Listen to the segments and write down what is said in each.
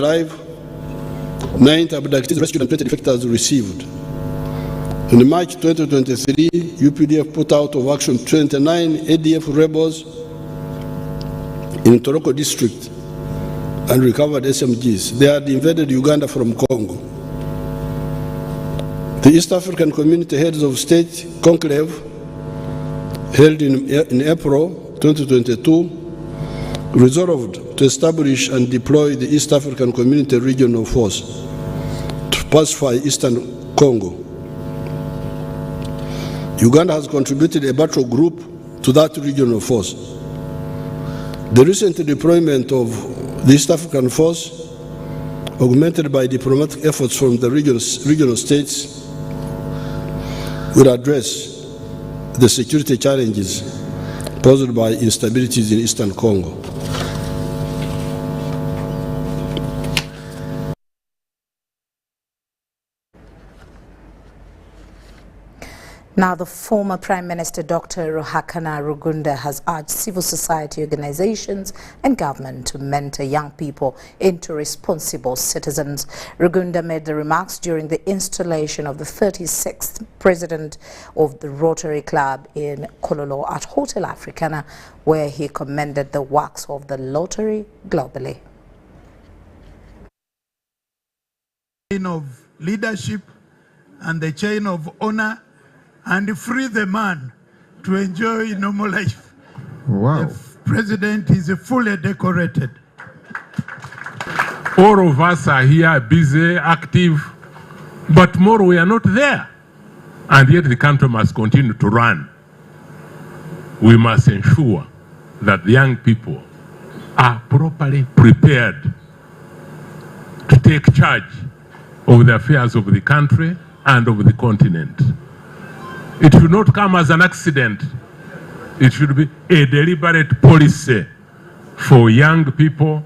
alive, 9 abductees rescued and 20 defectors received. In March 2023, UPDF put out of action 29 ADF rebels in Toroko district and recovered SMGs. They had invaded Uganda from Congo. The East African Community Heads of State Conclave, held in April 2022, resolved to establish and deploy the East African Community Regional Force to pacify Eastern Congo. Uganda has contributed a battle group to that regional force. The recent deployment of the East African Force, augmented by diplomatic efforts from the regional states, will address the security challenges posed by instabilities in Eastern Congo. Now, the former Prime Minister Dr. Ruhakana Rugunda has urged civil society organizations and government to mentor young people into responsible citizens. Rugunda made the remarks during the installation of the 36th president of the Rotary Club in Kololo at Hotel Africana, where he commended the works of the Rotary globally. Chain of leadership and the chain of honor, and free the man to enjoy normal life. Wow. The president is fully decorated. All of us are here busy, active, but more we are not there. And yet the country must continue to run. We must ensure that the young people are properly prepared to take charge of the affairs of the country and of the continent. It should not come as an accident. It should be a deliberate policy for young people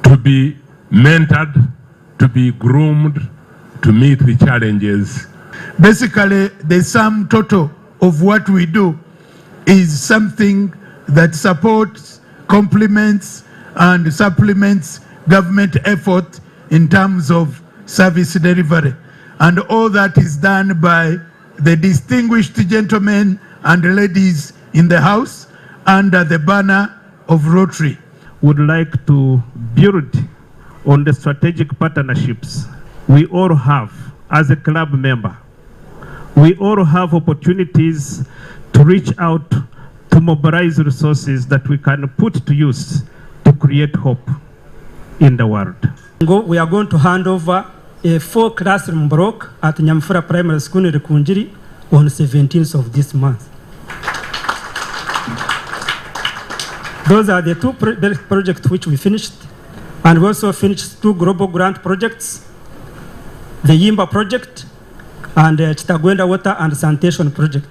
to be mentored, to be groomed, to meet the challenges. Basically, the sum total of what we do is something that supports, complements, and supplements government effort in terms of service delivery. And all that is done by the distinguished gentlemen and ladies in the house under the banner of Rotary. Would like to build on the strategic partnerships we all have as a club member. We all have opportunities to reach out to mobilize resources that we can put to use to create hope in the world. We are going to hand over a 4 classroom block at Nyamfura Primary School in Rikunjiri on the 17th of this month. Those are the 2 projects which we finished, and we also finished 2 global grant projects, the Yimba project and the Chitagwenda Water and Sanitation project.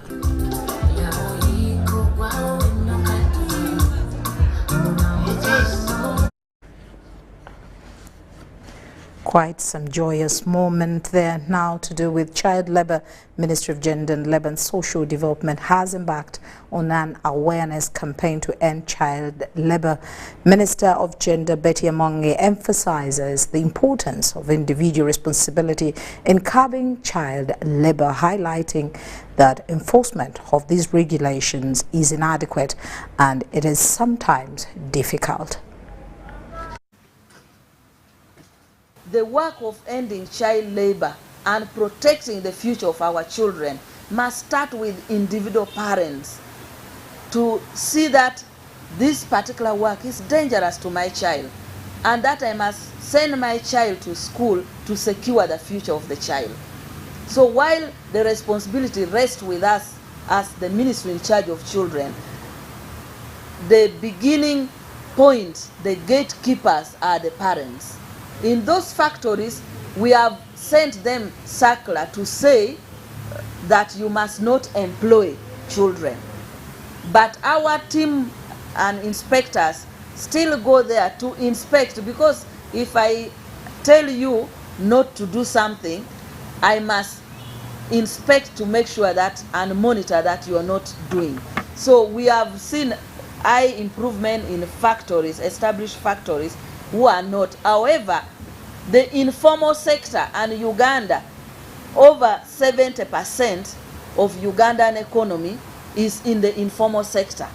Quite some joyous moment there. Now to do with child labor. Ministry of Gender and Labour and Social Development has embarked on an awareness campaign to end child labor. Minister of Gender Betty Amongi emphasizes the importance of individual responsibility in curbing child labor, highlighting that enforcement of these regulations is inadequate and it is sometimes difficult. The work of ending child labor and protecting the future of our children must start with individual parents to see that this particular work is dangerous to my child and that I must send my child to school to secure the future of the child. So while the responsibility rests with us as the ministry in charge of children, the beginning point, the gatekeepers are the parents. In those factories, we have sent them circular to say that you must not employ children. But our team and inspectors still go there to inspect, because if I tell you not to do something, I must inspect to make sure that and monitor that you are not doing. So we have seen high improvement in factories, established factories, who are not. However, the informal sector and Uganda, over 70% of Ugandan economy is in the informal sector.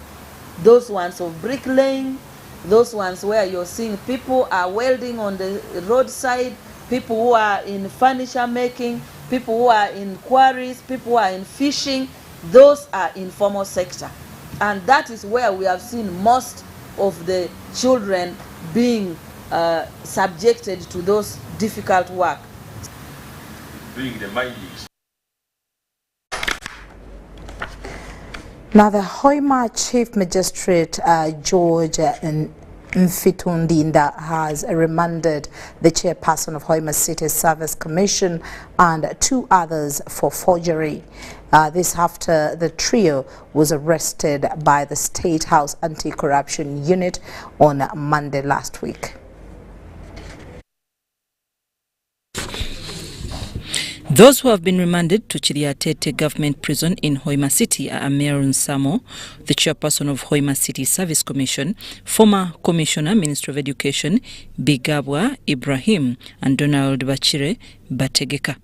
Those ones of bricklaying, those ones where you're seeing people are welding on the roadside, people who are in furniture making, people who are in quarries, people who are in fishing, those are informal sector. And that is where we have seen most of the children being subjected to those difficult work. Now, the Hoima Chief Magistrate George Mfitundinda has remanded the chairperson of Hoima City Service Commission and 2 others for forgery. This after the trio was arrested by the State House Anti-Corruption Unit on Monday last week. Those who have been remanded to Chiriatete Government Prison in Hoima City are Amerun Samo, the chairperson of Hoima City Service Commission, former Commissioner, Minister of Education, Bigabwa Ibrahim, and Donald Bachire Bategeka.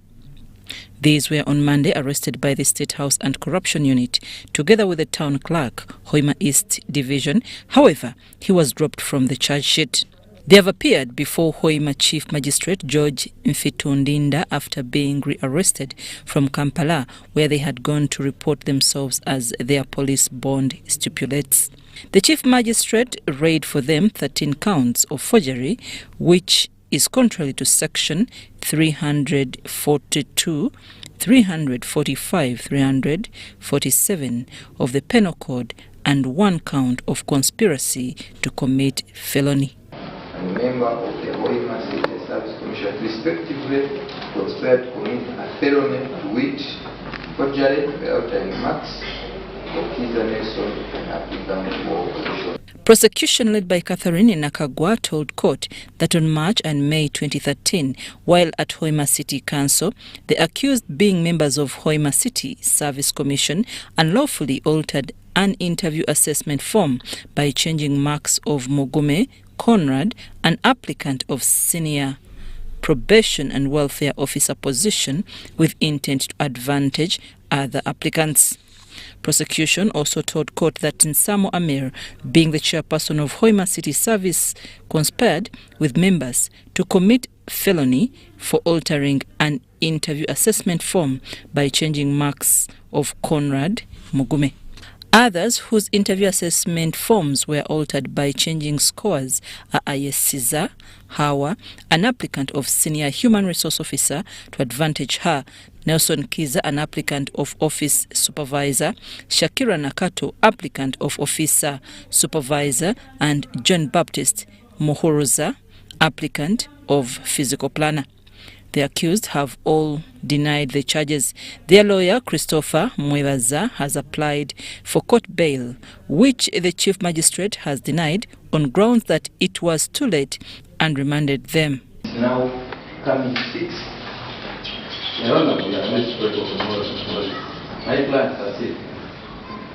These were on Monday arrested by the State House and Corruption Unit, together with the town clerk, Hoima East Division. However, he was dropped from the charge sheet. They have appeared before Hoima Chief Magistrate George Mfitundinda after being rearrested from Kampala, where they had gone to report themselves as their police bond stipulates. The Chief Magistrate read for them 13 counts of forgery, which is contrary to Section 342, 345, 347 of the Penal Code, and 1 count of conspiracy to commit felony. And member of the Hoima City Service Commission respectively conspired to commit a felony to which forgery without any marks of Kiza Nelson and applicant for opposition. Prosecution led by Catherine Nakagwa told court that on March and May 2013, while at Hoima City Council, the accused, being members of Hoima City Service Commission, unlawfully altered an interview assessment form by changing marks of Mugume, Conrad, an applicant of senior probation and welfare officer position, with intent to advantage other applicants. Prosecution also told court that Nsamo Amir, being the chairperson of Hoima City Service, conspired with members to commit felony for altering an interview assessment form by changing marks of Conrad Mugume. Others whose interview assessment forms were altered by changing scores are Ayesiza Hawa, an applicant of senior human resource officer to advantage her, Nelson Kiza, an applicant of office supervisor, Shakira Nakato, applicant of officer supervisor, and John Baptist Mohoroza, applicant of physical planner. The accused have all denied the charges. Their lawyer, Christopher Mwebaza, has applied for court bail, which the Chief Magistrate has denied on grounds that it was too late and remanded them. It's now coming 6. My plans are 6.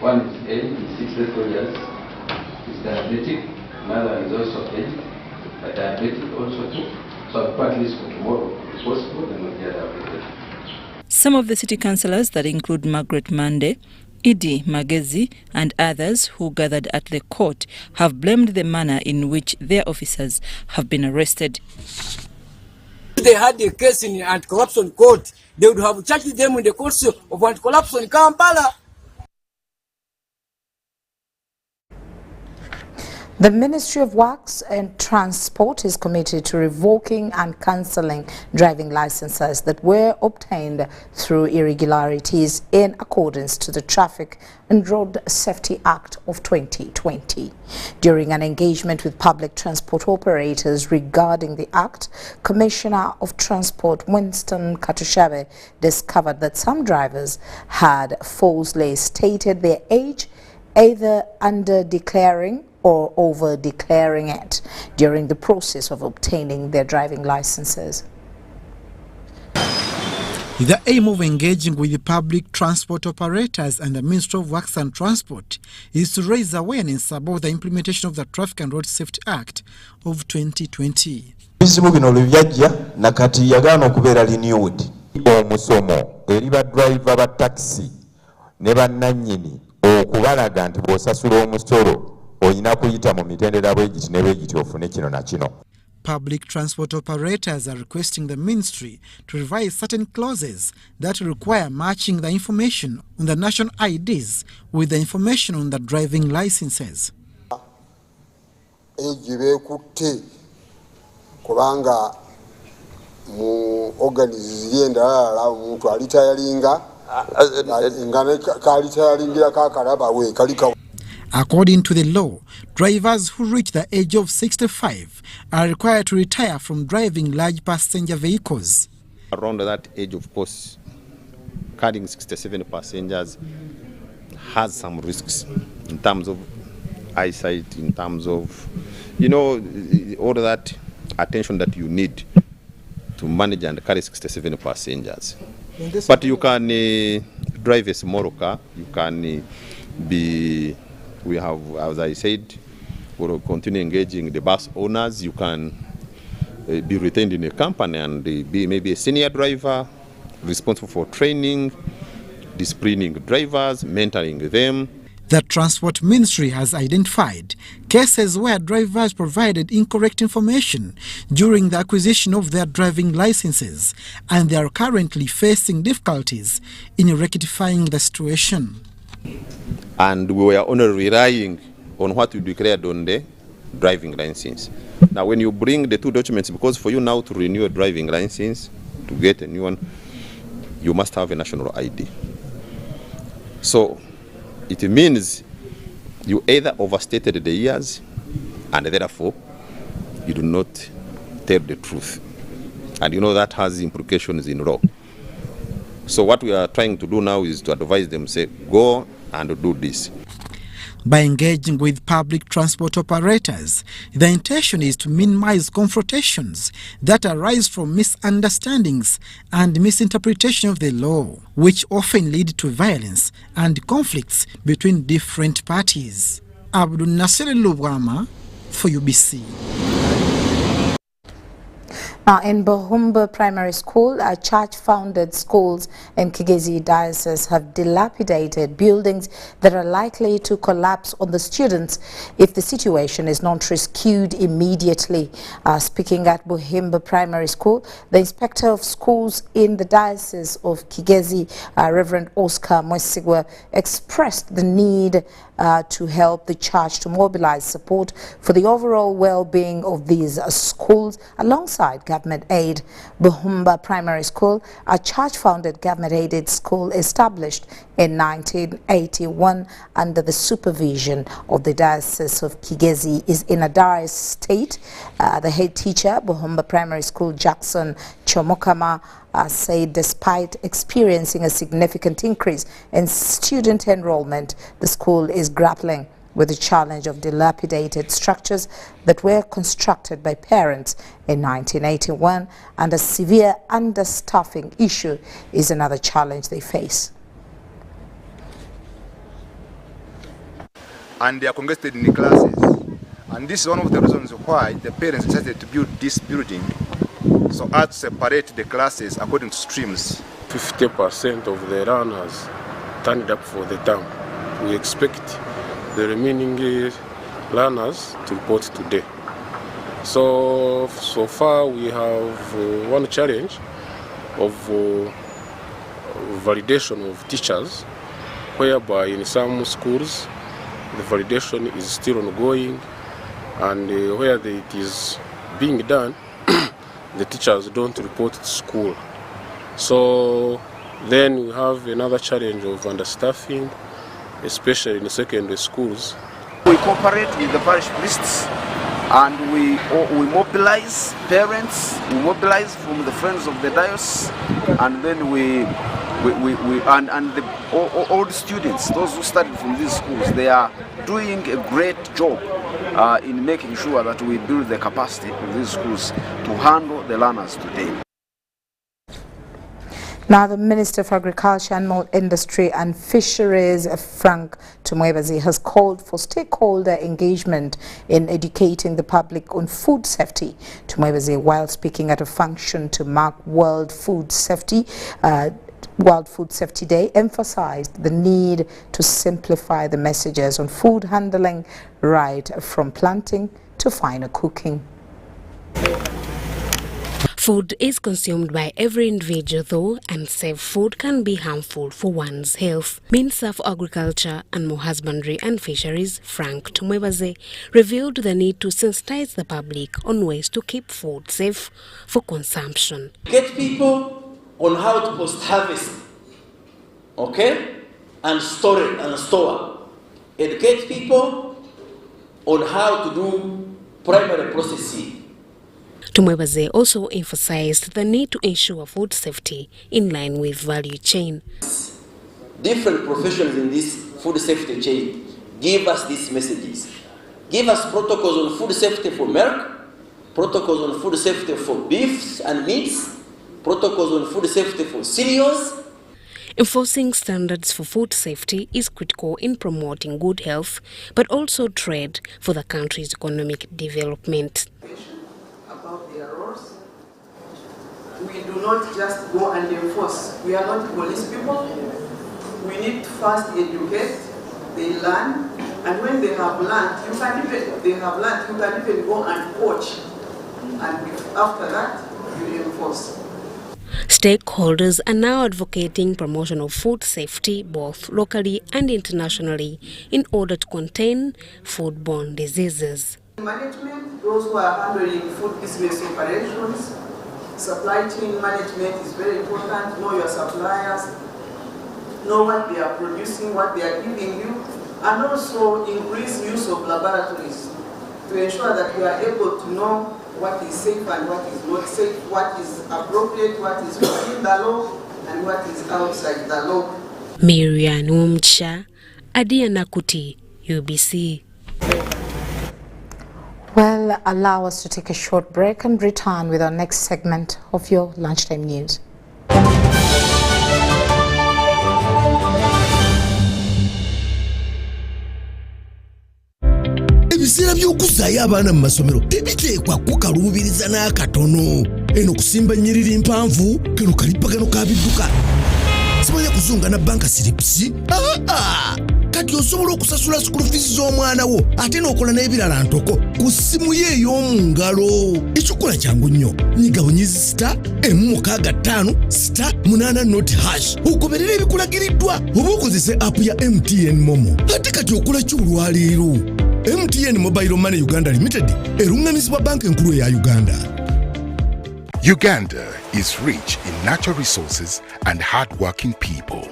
One is 8, 6 recorders. It's diabetic. Another is also 8, but diabetic also too. So I'll put at least for tomorrow. Some of the city councillors, that include Margaret Mande, Idi Magezi, and others who gathered at the court, have blamed the manner in which their officers have been arrested. If they had a case in anti-corruption court, they would have charged them in the courts of anti-corruption in Kampala. The Ministry of Works and Transport is committed to revoking and cancelling driving licenses that were obtained through irregularities in accordance to the Traffic and Road Safety Act of 2020. During an engagement with public transport operators regarding the act, Commissioner of Transport Winston Katushabe discovered that some drivers had falsely stated their age, either under-declaring or over-declaring it during the process of obtaining their driving licenses. The aim of engaging with the public transport operators and the Ministry of Works and Transport is to raise awareness about the implementation of the Traffic and Road Safety Act of 2020. Bizibu bino byajja nakati yagaana okubeera renewed. Omusomo eri ba driver ba taxi ne bannannyini okubalaga nti bw'osasula omusolo olina kuyita mu mitendera bwegiti ne bwegiti ofune kino na kino. Public transport operators are requesting the ministry to revise certain clauses that require matching the information on the national IDs with the information on the driving licenses. Kubanga mu organization endala omuntu alitayalinga ngane kalitayalingira kakalaba we kalika. According to the law, drivers who reach the age of 65 are required to retire from driving large passenger vehicles. Around that age, of course, carrying 67 passengers has some risks in terms of eyesight, in terms of, all that attention that you need to manage and carry 67 passengers. But you can drive a small car, you can we have, as I said, we'll continue engaging the bus owners. You can be retained in a company and be maybe a senior driver, responsible for training, disciplining drivers, mentoring them. The Transport Ministry has identified cases where drivers provided incorrect information during the acquisition of their driving licenses, and they are currently facing difficulties in rectifying the situation. And we were only relying on what you declared on the driving license. Now when you bring the two documents, because for you now to renew a driving license, to get a new one, you must have a national ID. So it means you either overstated the years and therefore you do not tell the truth. And that has implications in law. So what we are trying to do now is to advise them, say, go and do this. By engaging with public transport operators, the intention is to minimize confrontations that arise from misunderstandings and misinterpretation of the law, which often lead to violence and conflicts between different parties. Abdul Nasser Lubwama for UBC. Now, in Buhumba Primary School, church-founded schools in Kigezi Diocese have dilapidated buildings that are likely to collapse on the students if the situation is not rescued immediately. Speaking at Buhumba Primary School, the Inspector of Schools in the Diocese of Kigezi, Reverend Oscar Mwesigwa, expressed the need to help the church to mobilize support for the overall well-being of these schools alongside government aid. Buhumba Primary School, a church-founded government-aided school established in 1981 under the supervision of the Diocese of Kigezi, is in a dire state. The head teacher, Buhumba Primary School, Jackson Chomokama, said despite experiencing a significant increase in student enrollment, the school is grappling with the challenge of dilapidated structures that were constructed by parents in 1981, and a severe understaffing issue is another challenge they face. And they are congested in the classes, and this is one of the reasons why the parents decided to build this building so as to separate the classes according to streams. 50% of the runners turned up for the term. We expect the remaining learners to report today. So far we have one challenge of validation of teachers, whereby in some schools the validation is still ongoing, and where it is being done, the teachers don't report to school. So then we have another challenge of understaffing, especially in secondary schools. We cooperate with the parish priests, and we mobilize parents, we mobilize from the friends of the diocese, and then all the students, those who studied from these schools, they are doing a great job in making sure that we build the capacity of these schools to handle the learners today. Now, the Minister of Agriculture, Animal Industry and Fisheries, Frank Tumwebaze, has called for stakeholder engagement in educating the public on food safety. Tumwebaze, while speaking at a function to mark World Food Safety Day, emphasized the need to simplify the messages on food handling right from planting to final cooking. Food is consumed by every individual, though unsafe food can be harmful for one's health. Minister for Agriculture, Animal Husbandry and Fisheries, Frank Tumwebaze, revealed the need to sensitize the public on ways to keep food safe for consumption. Get people on how to post-harvest, okay, and store it and store. Educate people on how to do primary processing. Tumwebaze also emphasized the need to ensure food safety in line with value chain. Different professions in this food safety chain give us these messages. Give us protocols on food safety for milk, protocols on food safety for beefs and meats, protocols on food safety for cereals. Enforcing standards for food safety is critical in promoting good health, but also trade for the country's economic development. About their roles. We do not just go and enforce. We are not police people. We need to first educate, they learn, and when they have learned, you can even go and coach, and after that, you enforce. Stakeholders are now advocating promotion of food safety both locally and internationally in order to contain foodborne diseases. Management, those who are handling food business operations, supply chain management is very important. Know your suppliers, know what they are producing, what they are giving you, and also increase use of laboratories to ensure that you are able to know what is safe and what is not safe, what is appropriate, what is within the law, and what is outside the law. Marian Umcha, Adiana Kuti, UBC. Well, allow us to take a short break and return with our next segment of your lunchtime news. Ebiseera by'okuzaayo abaana mu masomero tebiteekwa kukaluubiriza n'akatono. Eno kusimba nnyiriri mpanvu kano kalipagano ka bidduka. Simanya kuzunga na banka siripsi. Kati osobola okusasula school fees z'omwana wo ate n'okola n'ebirala ntoko ku ssimu ye ey'omu ngalo. Ekikola kyangu nnyo. Nyiga bunyizi *165*8 ogoberera ebikulagiriddwa oba okozese app ya MTN Momo. Ate kati okola ki olwaleero? MTN Mobile Money Uganda Limited erungamizibwa banka enkulu eya Uganda. Uganda is rich in natural resources and hard-working people.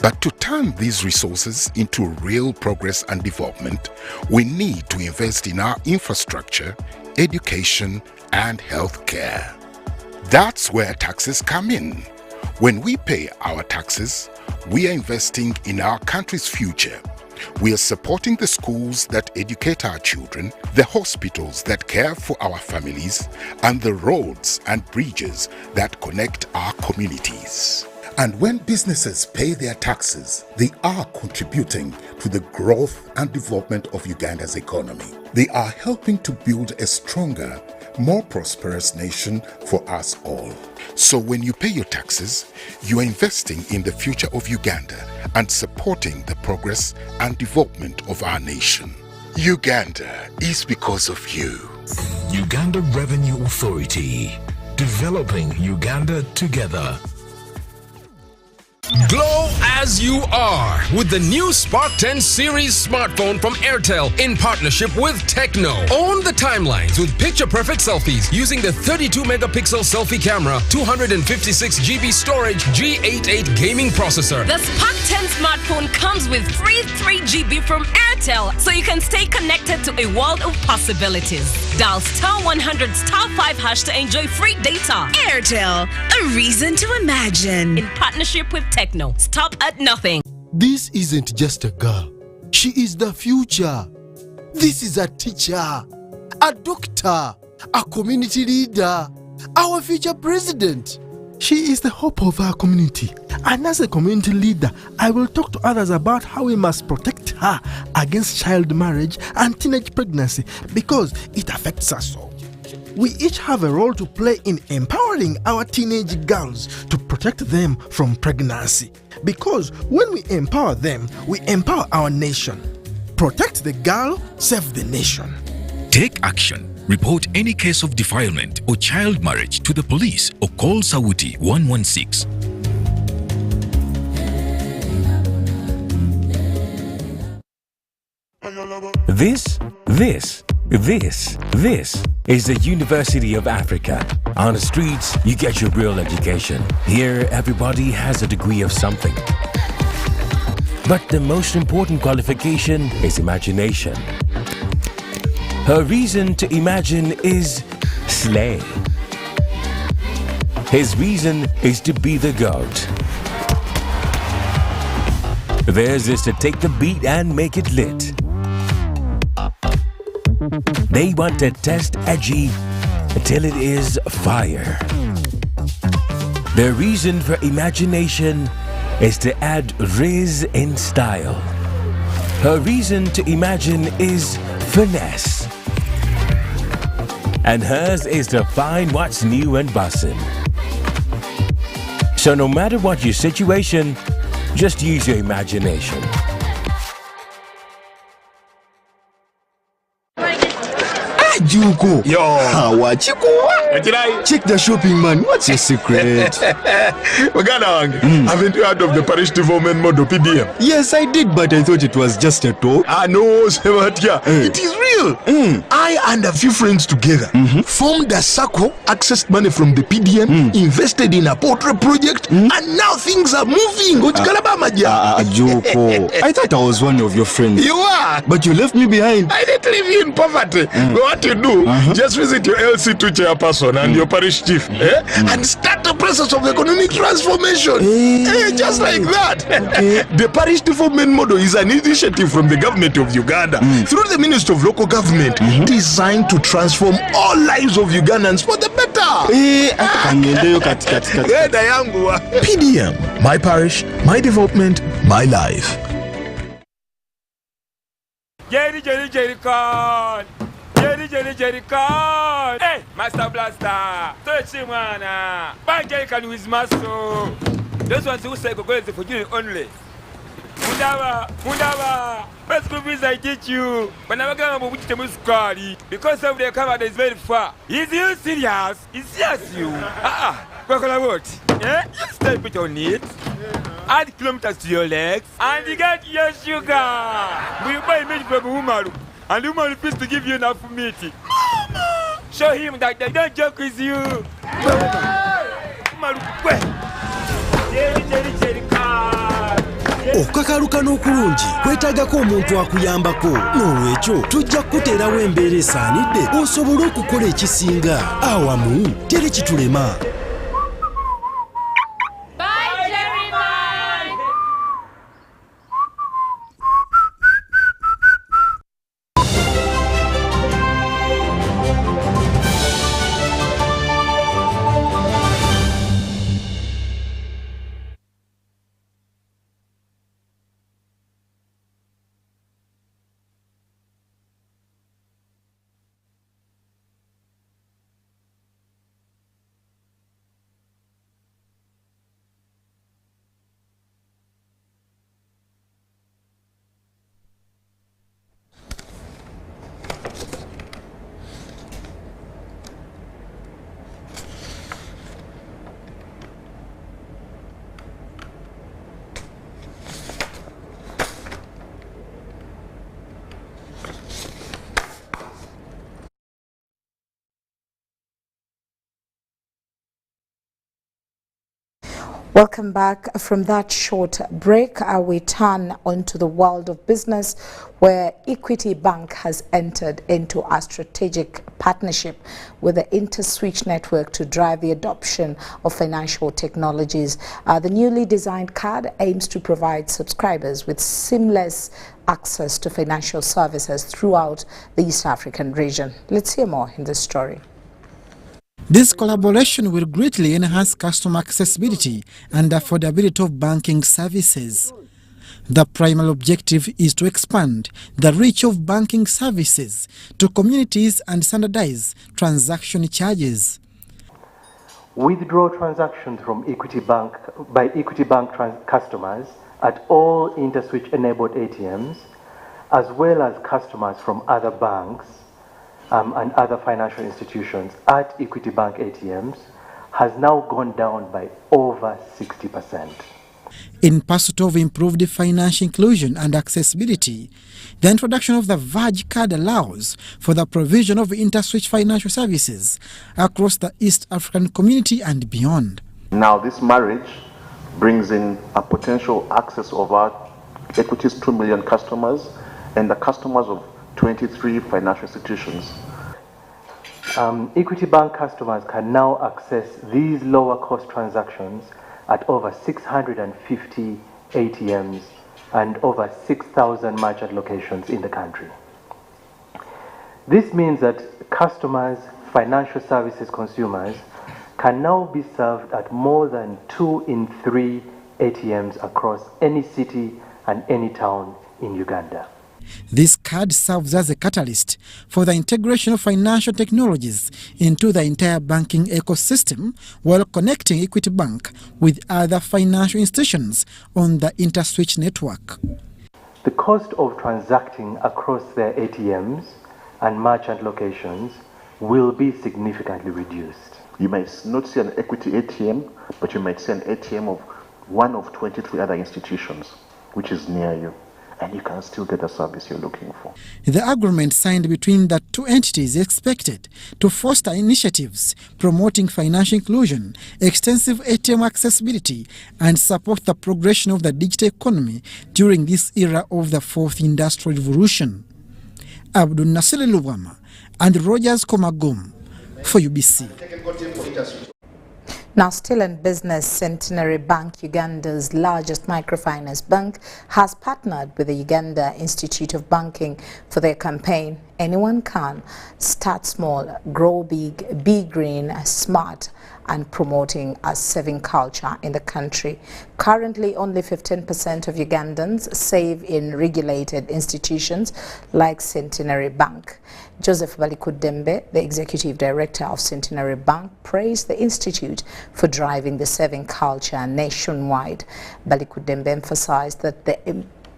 But to turn these resources into real progress and development, we need to invest in our infrastructure, education, and healthcare. That's where taxes come in. When we pay our taxes, we are investing in our country's future. We are supporting the schools that educate our children, the hospitals that care for our families, and the roads and bridges that connect our communities. And when businesses pay their taxes, they are contributing to the growth and development of Uganda's economy. They are helping to build a stronger, more prosperous nation for us all. So when you pay your taxes, you are investing in the future of Uganda and supporting the progress and development of our nation. Uganda is because of you. Uganda Revenue Authority, developing Uganda together. Glow as you are with the new Spark 10 series smartphone from Airtel in partnership with Tecno. Own the timelines with picture-perfect selfies using the 32-megapixel selfie camera, 256GB storage, G88 gaming processor. The Spark 10 smartphone comes with free 3GB from Airtel, so you can stay connected to a world of possibilities. Dial *100*5# to enjoy free data. Airtel, a reason to imagine. In partnership with Tecno. Stop at nothing. This isn't just a girl. She is the future. This is a teacher, a doctor, a community leader, our future president. She is the hope of our community. And as a community leader, I will talk to others about how we must protect her against child marriage and teenage pregnancy because it affects us all. We each have a role to play in empowering our teenage girls to protect them from pregnancy. Because when we empower them, we empower our nation. Protect the girl, save the nation. Take action. Report any case of defilement or child marriage to the police or call Sauti 116. This is the University of Africa. On the streets, you get your real education. Here, everybody has a degree of something. But the most important qualification is imagination. Her reason to imagine is slay. His reason is to be the goat. Theirs is to take the beat and make it lit. They want to test edgy until it is fire. Their reason for imagination is to add riz in style. Her reason to imagine is finesse. And hers is to find what's new and bussin'. So no matter what your situation, just use your imagination. Juko. Yo. Check the shopping, man. What's your secret? Haven't you heard of the parish development model PDM? Yes, I did, but I thought it was just a talk. No, it is real. I and a few friends together formed a circle, accessed money from the PDM, invested in a poultry project, and now things are moving. Juko. I thought I was one of your friends. You are. But you left me behind. I didn't leave you in poverty. What you do, just visit your LC2 chairperson and your parish chief and start the process of economic transformation. Just like that. The parish development model is an initiative from the government of Uganda through the Ministry of Local Government designed to transform all lives of Ugandans for the better. PDM, my parish, my development, my life. Jerry Con. Jerry Con. Hey, Master Blaster. Touch him, man. Bang Jerry Con with muscle. Those ones who say go for you only. Mundava. First group is I teach you. But never come up with the muscari. Because of the cover that is very far. Is you serious? It's serious you. What? Yeah? You step it on it. Add kilometers to your legs. And you get your sugar. We buy meat from Umaru. And Umaru refuse to give you enough meat. Mama! Show him that they don't joke with you. Umaru, Jerry card. Okukakaluka n'okulungi kwetaagako omuntu akuyambako n'olwekyo tujja kukuteerawo embeera esaanidde osobole okukola ekisinga awamu teri kitulema. Welcome back. From that short break, we turn onto the world of business, where Equity Bank has entered into a strategic partnership with the InterSwitch network to drive the adoption of financial technologies. The newly designed card aims to provide subscribers with seamless access to financial services throughout the East African region. Let's hear more in this story. This collaboration will greatly enhance customer accessibility and affordability of banking services. The primary objective is to expand the reach of banking services to communities and standardize transaction charges. Withdraw transactions from Equity Bank by Equity Bank customers at all InterSwitch-enabled ATMs, as well as customers from other banks and other financial institutions at Equity Bank ATMs, has now gone down by over 60%. In pursuit of improved financial inclusion and accessibility, the introduction of the Verge card allows for the provision of InterSwitch financial services across the East African community and beyond. Now this marriage brings in a potential access of our Equity's 2 million customers and the customers of 23 financial institutions. Equity Bank customers can now access these lower cost transactions at over 650 ATMs and over 6,000 merchant locations in the country. This means that customers, financial services consumers, can now be served at more than 2 in 3 ATMs across any city and any town in Uganda. This card serves as a catalyst for the integration of financial technologies into the entire banking ecosystem while connecting Equity Bank with other financial institutions on the InterSwitch network. The cost of transacting across their ATMs and merchant locations will be significantly reduced. You may not see an Equity ATM, but you might see an ATM of one of 23 other institutions, which is near you, and you can still get the service you're looking for. The agreement signed between the two entities is expected to foster initiatives promoting financial inclusion, extensive ATM accessibility, and support the progression of the digital economy during this era of the fourth industrial revolution. Abdul Nasir Luwama and Rogers Komagum for UBC. Now, still in business, Centenary Bank, Uganda's largest microfinance bank, has partnered with the Uganda Institute of Banking for their campaign, Anyone Can, Start Small, Grow Big, Be Green, Smart, and promoting a saving culture in the country. Currently, only 15% of Ugandans save in regulated institutions like Centenary Bank. Joseph Balikudembe, the executive director of Centenary Bank, praised the institute for driving the saving culture nationwide. Balikudembe emphasized that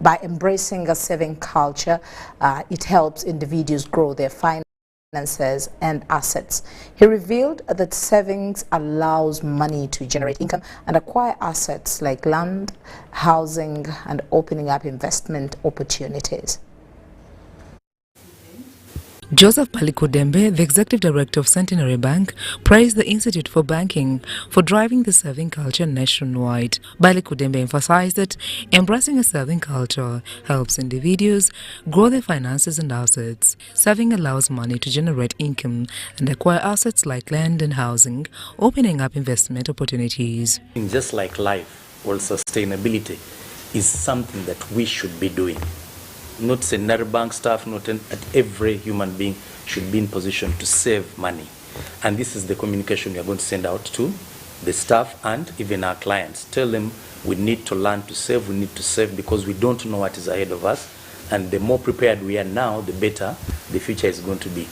by embracing a saving culture, it helps individuals grow their finances and assets. He revealed that savings allows money to generate income and acquire assets like land, housing, and opening up investment opportunities. Joseph Balikudembe, the executive director of Centenary Bank, praised the Institute for Banking for driving the saving culture nationwide. Balikudembe emphasized that embracing a saving culture helps individuals grow their finances and assets. Saving allows money to generate income and acquire assets like land and housing, opening up investment opportunities. Just like life, or sustainability is something that we should be doing. Not Centenary Bank staff, not at every human being should be in position to save money. And this is the communication we are going to send out to the staff and even our clients. Tell them we need to learn to save, we need to save because we don't know what is ahead of us. And the more prepared we are now, the better the future is going to be.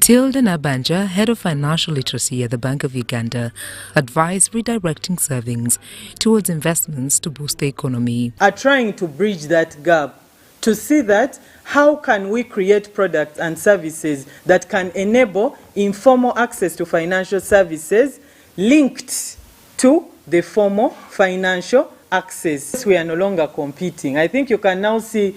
Tilda Nabanja, head of financial literacy at the Bank of Uganda, advised redirecting savings towards investments to boost the economy. Are trying to bridge that gap to see that how can we create products and services that can enable informal access to financial services linked to the formal financial access. We are no longer competing. I think you can now see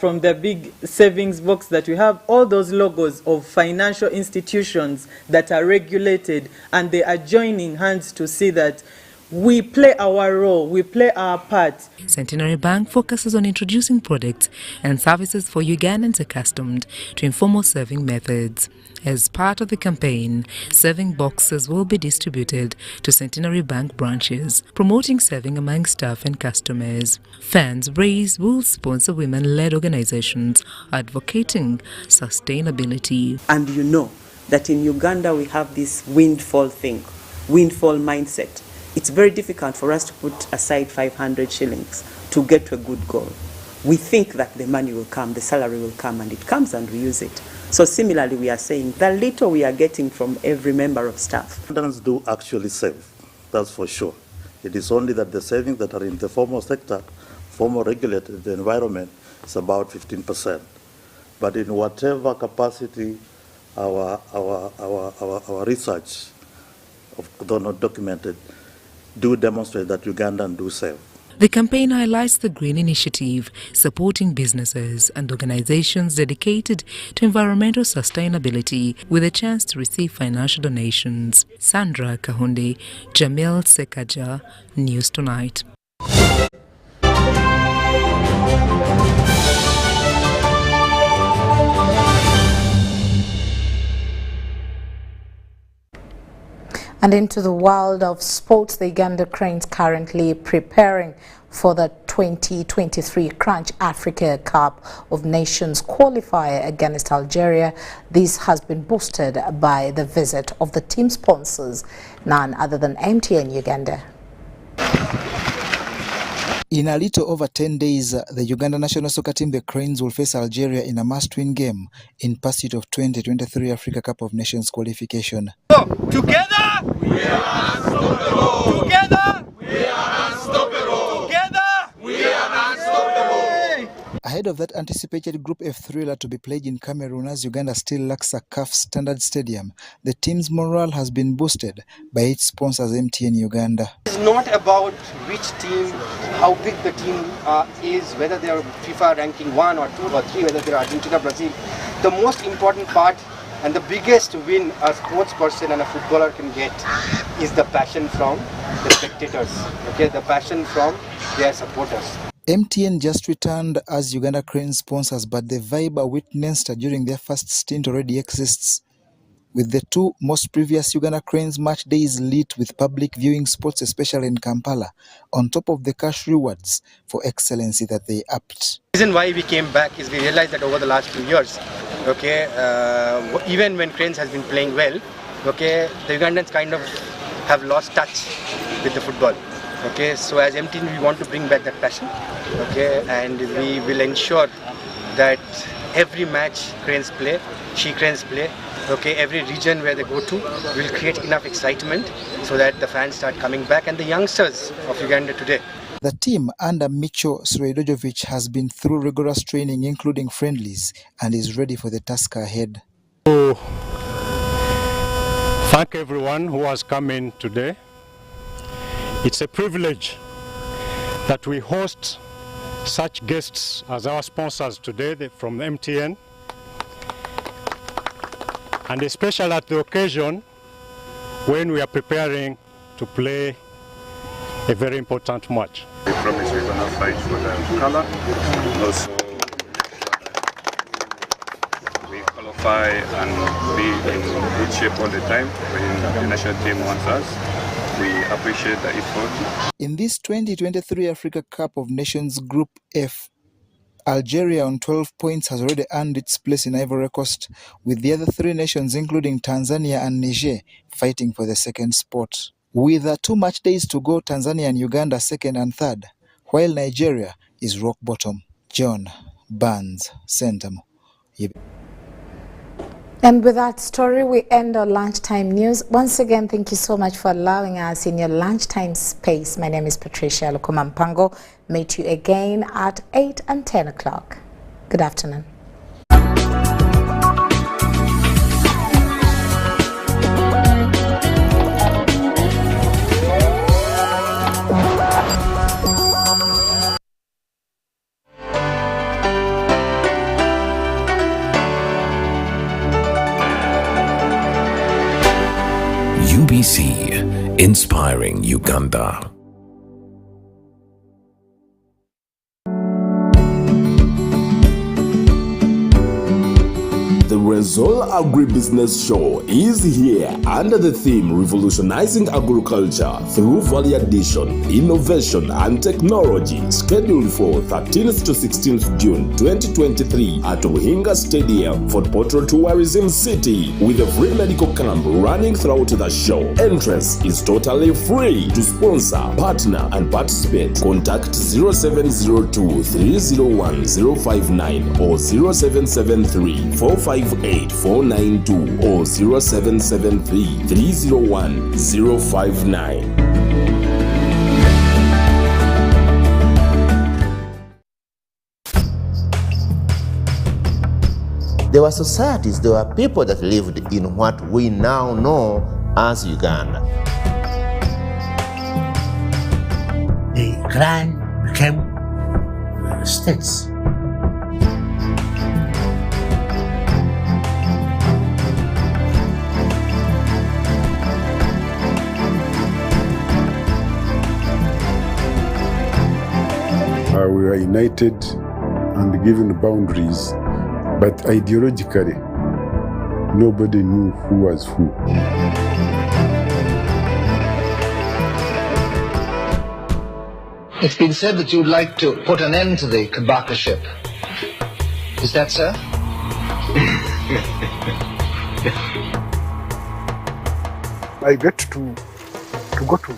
from the big savings box that we have all those logos of financial institutions that are regulated, and they are joining hands to see that we play our role, we play our part. Centenary Bank focuses on introducing products and services for Ugandans accustomed to informal saving methods. As part of the campaign, saving boxes will be distributed to Centenary Bank branches, promoting saving among staff and customers. Funds raised will sponsor women-led organizations advocating sustainability. And you know, that in Uganda we have this windfall mindset. It's very difficult for us to put aside 500 shillings to get to a good goal. We think that the money will come, the salary will come, and it comes and we use it. So similarly, we are saying the little we are getting from every member of staff. Ugandans do actually save, that's for sure. It is only that the savings that are in the formal sector, formal regulated environment, is about 15%. But in whatever capacity our research, though not documented, do demonstrate that Ugandans do save. The campaign highlights the Green Initiative, supporting businesses and organizations dedicated to environmental sustainability with a chance to receive financial donations. Sandra Kahunde, Jamil Sekaja, News Tonight. And into the world of sports, the Uganda Cranes currently preparing for the 2023 Crunch Africa Cup of Nations qualifier against Algeria. This has been boosted by the visit of the team sponsors, none other than MTN Uganda. In a little over 10 days, the Uganda national soccer team, the Cranes, will face Algeria in a must-win game in pursuit of 2023 Africa Cup of Nations qualification. Together, we are unstoppable. Together, we are unstoppable. Together, we are unstoppable. Ahead of that anticipated Group F thriller to be played in Cameroon, as Uganda still lacks a CAF standard stadium, the team's morale has been boosted by its sponsors MTN Uganda. It's not about which team, how big the team is, whether they are FIFA ranking 1 or 2 or 3, whether they are Argentina, Brazil. The most important part and the biggest win a sports person and a footballer can get is the passion from the spectators, okay, the passion from their supporters. MTN just returned as Uganda Cranes sponsors, but the vibe witnessed during their first stint already exists, with the two most previous Uganda Cranes match days lit with public viewing spots, especially in Kampala, on top of the cash rewards for excellency that they upped. The reason why we came back is we realized that over the last few years, okay, even when Cranes has been playing well, okay, the Ugandans kind of have lost touch with the football. Okay, so as MTN we want to bring back that passion, okay, and we will ensure that every match Cranes play, Cranes play, okay, every region where they go to will create enough excitement so that the fans start coming back, and the youngsters of Uganda today. The team under Micho Sredojovic has been through rigorous training, including friendlies, and is ready for the task ahead. So, thank everyone who has come in today. It's a privilege that we host such guests as our sponsors today from MTN, and especially at the occasion when we are preparing to play a very important match. We promise we're going to fight for the color. Also, we qualify and be in good shape all the time when the national team wants us. We appreciate the effort. In this 2023 Africa Cup of Nations Group F, Algeria on 12 points has already earned its place in Ivory Coast, with the other three nations, including Tanzania and Niger, fighting for the second spot. With 2 match days to go, Tanzania and Uganda second and third, while Nigeria is rock bottom. John Barnes, Centamo. And with that story, we end our lunchtime news. Once again, thank you so much for allowing us in your lunchtime space. My name is Patricia Lokomampango. Meet you again at 8 and 10 o'clock. Good afternoon. UBC, inspiring Uganda. The Renzol Agribusiness Show is here under the theme Revolutionizing Agriculture through Value Addition, Innovation and Technology, scheduled for 13th to 16th June 2023 at Uhinga Stadium, Fort Portal Tourism City, with a free medical camp running throughout the show. Entrance is totally free. To sponsor, partner and participate, contact 0702 301 059 or 0773 458 492 or 0773 301 059. There were societies, there were people that lived in what we now know as Uganda. The clan became states. We were united and given boundaries, but ideologically, nobody knew who was who. It's been said that you'd like to put an end to the Kabaka-ship. Is that so? I get to go to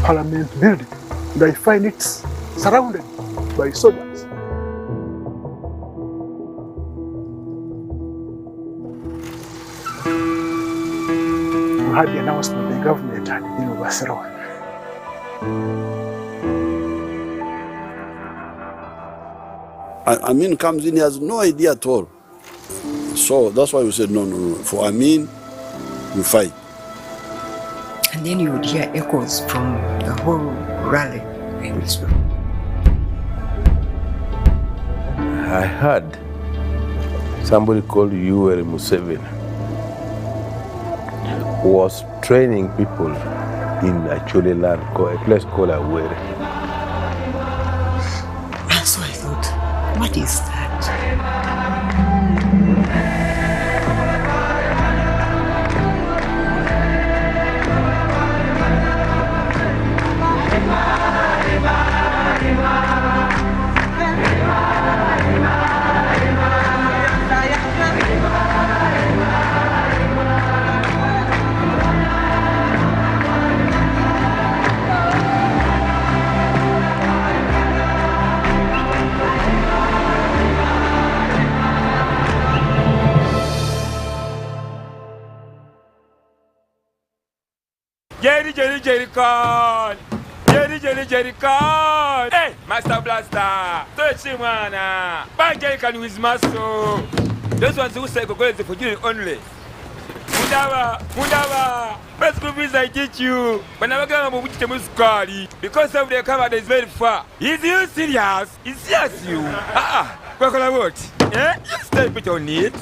Parliament building and I find it's surrounded by soldiers. We had the announcement the government had been overthrown. Amin comes in, he has no idea at all. So that's why we said, no. For Amin, we fight. And then you would hear echoes from the whole rally. I heard somebody called Yoweri Museveni who was training people in a place called Awere. So I thought, what is that? Jerry Con! Hey, Master Blaster! Touch him, man! Buy Jerry Con with muscle! Those ones who say go is for you only. Mundava! Best movies I teach you! But never come up with the muscali because of the cover that is very far. Is you serious? Is serious you? What? Eh? You step it on it.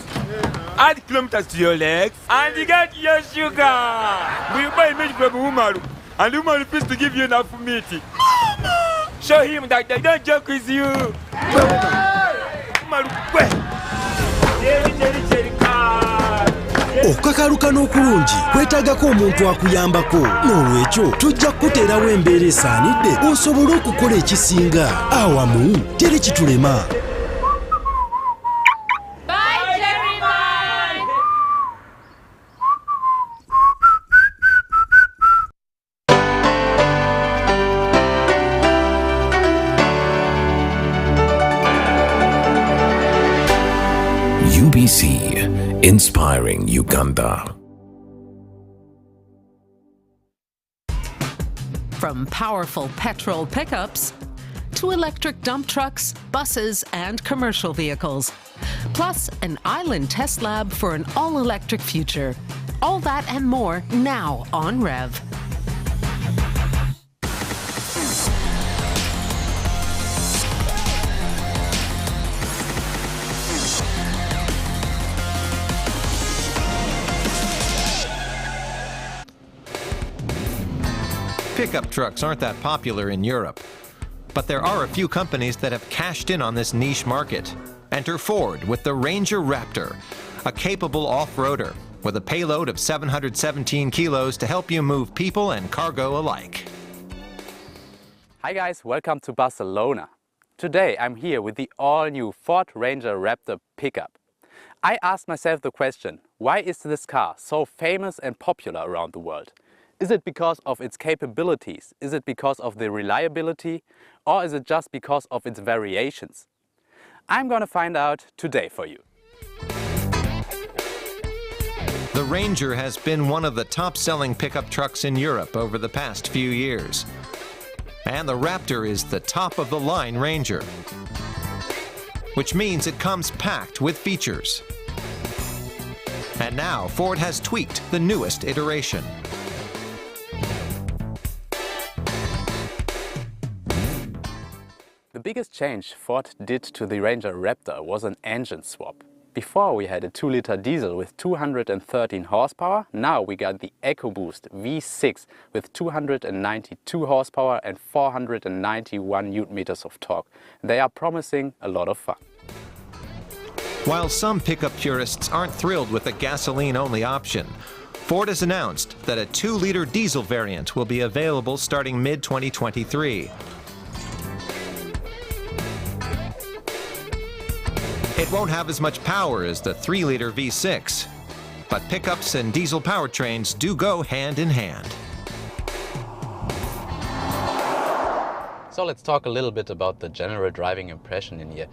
Add kilometers to your legs and you get your sugar. We buy meat from Umaru and Umaru refuse to give you enough meat. Mama! Show him that they don't joke with you. Umaru, okukakaluka n'okulungi kwetaagako omuntu akuyambako n'olwekyo tujja kukuteerawo embeera esaanidde osobole okukola ekisinga awamu teri kitulema. UBC, inspiring Uganda. From powerful petrol pickups to electric dump trucks, buses, and commercial vehicles, plus an island test lab for an all-electric future. All that and more now on Rev. Pickup trucks aren't that popular in Europe, but there are a few companies that have cashed in on this niche market. Enter Ford with the Ranger Raptor, a capable off-roader with a payload of 717 kilos to help you move people and cargo alike. Hi guys, welcome to Barcelona. Today I'm here with the all-new Ford Ranger Raptor pickup. I asked myself the question, why is this car so famous and popular around the world? Is it because of its capabilities? Is it because of the reliability? Or is it just because of its variations? I'm gonna find out today for you. The Ranger has been one of the top-selling pickup trucks in Europe over the past few years. And the Raptor is the top-of-the-line Ranger, which means it comes packed with features. And now Ford has tweaked the newest iteration. The biggest change Ford did to the Ranger Raptor was an engine swap. Before we had a 2-liter diesel with 213 horsepower, now we got the EcoBoost V6 with 292 horsepower and 491 Newton-meters of torque. They are promising a lot of fun. While some pickup purists aren't thrilled with the gasoline-only option, Ford has announced that a 2-liter diesel variant will be available starting mid-2023. It won't have as much power as the 3-liter V6, but pickups and diesel powertrains do go hand in hand. So let's talk a little bit about the general driving impression in here.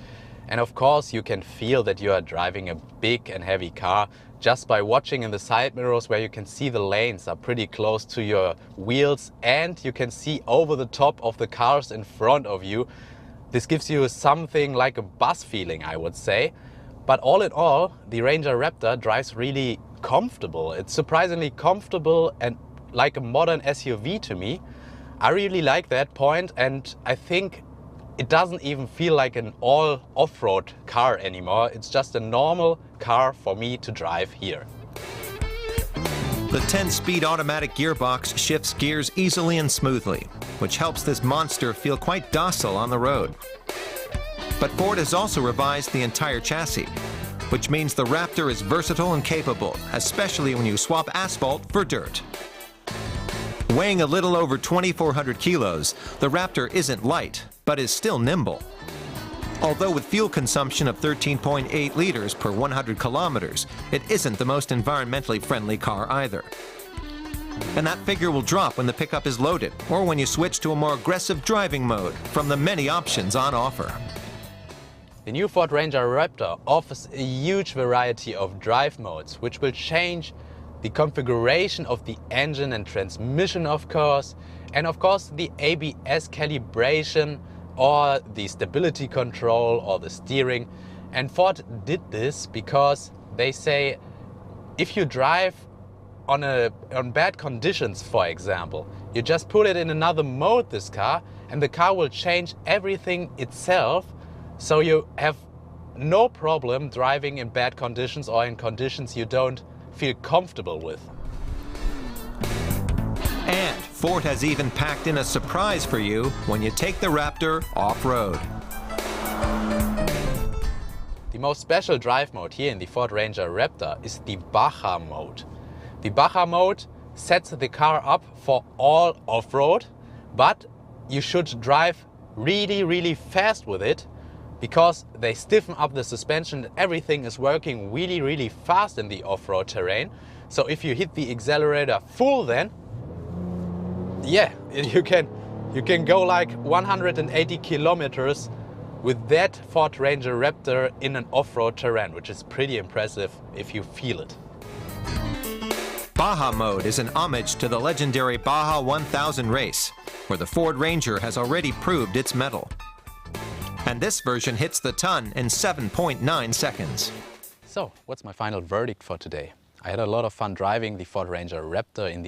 And of course you can feel that you are driving a big and heavy car just by watching in the side mirrors, where you can see the lanes are pretty close to your wheels and you can see over the top of the cars in front of you. This gives you something like a bus feeling, I would say. But all in all, the Ranger Raptor drives really comfortable. It's surprisingly comfortable and like a modern SUV to me. I really like that point, and I think it doesn't even feel like an all off-road car anymore. It's just a normal car for me to drive here. The 10-speed automatic gearbox shifts gears easily and smoothly, which helps this monster feel quite docile on the road. But Ford has also revised the entire chassis, which means the Raptor is versatile and capable, especially when you swap asphalt for dirt. Weighing a little over 2,400 kilos, the Raptor isn't light, but is still nimble. Although with fuel consumption of 13.8 liters per 100 kilometers, it isn't the most environmentally friendly car either. And that figure will drop when the pickup is loaded, or when you switch to a more aggressive driving mode from the many options on offer. The new Ford Ranger Raptor offers a huge variety of drive modes, which will change the configuration of the engine and transmission, of course, and of course the ABS calibration, or the stability control, or the steering. And Ford did this because they say if you drive on bad conditions, for example, you just put it in another mode, this car, and the car will change everything itself, so you have no problem driving in bad conditions or in conditions you don't feel comfortable with. And Ford has even packed in a surprise for you when you take the Raptor off-road. The most special drive mode here in the Ford Ranger Raptor is the Baja mode. The Baja mode sets the car up for all off-road, but you should drive really, really fast with it, because they stiffen up the suspension and everything is working really, really fast in the off-road terrain. So if you hit the accelerator full, then yeah, you can go like 180 kilometers with that Ford Ranger Raptor in an off-road terrain, which is pretty impressive if you feel it. Baja mode is an homage to the legendary Baja 1000 race, where the Ford Ranger has already proved its mettle. And this version hits the ton in 7.9 seconds. So, what's my final verdict for today? I had a lot of fun driving the Ford Ranger Raptor in the